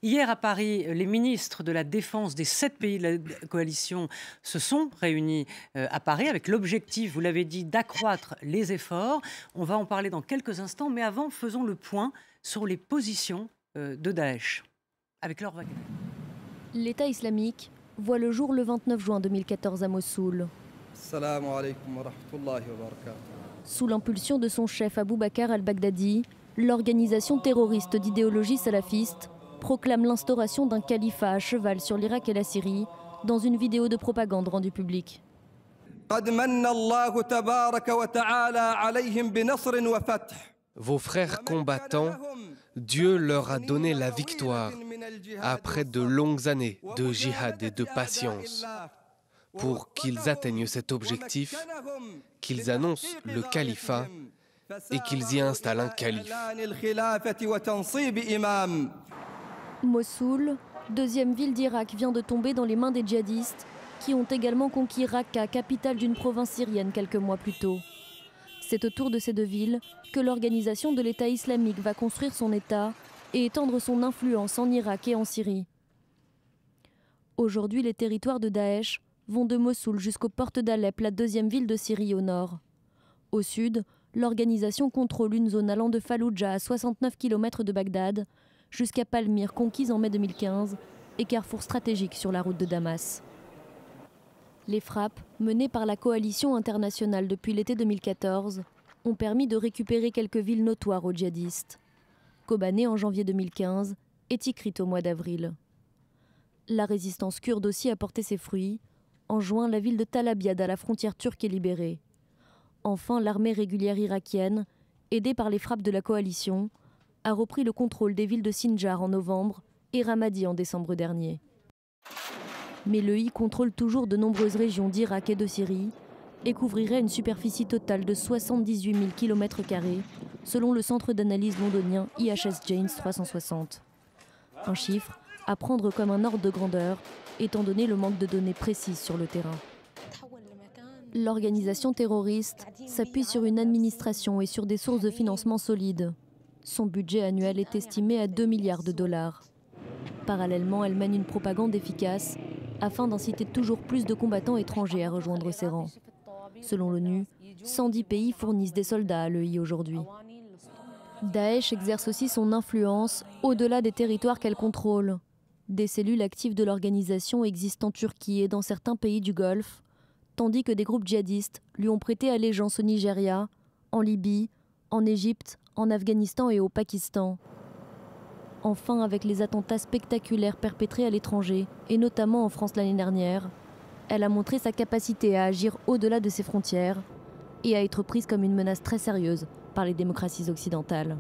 Hier à Paris, les ministres de la Défense des 7 pays de la coalition se sont réunis à Paris avec l'objectif, vous l'avez dit, d'accroître les efforts. On va en parler dans quelques instants, mais avant, faisons le point sur les positions de Daesh avec Laure Wagner. L'État islamique voit le jour le 29 juin 2014 à Mossoul. Sous l'impulsion de son chef Abou Bakr al-Baghdadi, l'organisation terroriste d'idéologie salafiste proclame l'instauration d'un califat à cheval sur l'Irak et la Syrie dans une vidéo de propagande rendue publique. Vos frères combattants, Dieu leur a donné la victoire après de longues années de djihad et de patience. Pour qu'ils atteignent cet objectif, qu'ils annoncent le califat et qu'ils y installent un calife. Mossoul, deuxième ville d'Irak, vient de tomber dans les mains des djihadistes qui ont également conquis Raqqa, capitale d'une province syrienne quelques mois plus tôt. C'est autour de ces deux villes que l'organisation de l'État islamique va construire son État et étendre son influence en Irak et en Syrie. Aujourd'hui, les territoires de Daesh vont de Mossoul jusqu'aux portes d'Alep, la deuxième ville de Syrie au nord. Au sud, l'organisation contrôle une zone allant de Falloujah à 69 km de Bagdad jusqu'à Palmyre, conquise en mai 2015, et carrefour stratégique sur la route de Damas. Les frappes, menées par la coalition internationale depuis l'été 2014, ont permis de récupérer quelques villes notoires aux djihadistes. Kobané en janvier 2015 et Tikrit au mois d'avril. La résistance kurde aussi a porté ses fruits. En juin, la ville de Tal Abyad à la frontière turque est libérée. Enfin, l'armée régulière irakienne, aidée par les frappes de la coalition, a repris le contrôle des villes de Sinjar en novembre et Ramadi en décembre dernier. Mais l'EI contrôle toujours de nombreuses régions d'Irak et de Syrie et couvrirait une superficie totale de 78 000 km², selon le centre d'analyse londonien IHS Janes 360. Un chiffre à prendre comme un ordre de grandeur, étant donné le manque de données précises sur le terrain. L'organisation terroriste s'appuie sur une administration et sur des sources de financement solides. Son budget annuel est estimé à 2 milliards de dollars. Parallèlement, elle mène une propagande efficace afin d'inciter toujours plus de combattants étrangers à rejoindre ses rangs. Selon l'ONU, 110 pays fournissent des soldats à l'EI aujourd'hui. Daesh exerce aussi son influence au-delà des territoires qu'elle contrôle. Des cellules actives de l'organisation existent en Turquie et dans certains pays du Golfe, tandis que des groupes djihadistes lui ont prêté allégeance au Nigeria, en Libye, en Égypte, en Afghanistan et au Pakistan. Enfin, avec les attentats spectaculaires perpétrés à l'étranger, et notamment en France l'année dernière, elle a montré sa capacité à agir au-delà de ses frontières et à être prise comme une menace très sérieuse par les démocraties occidentales.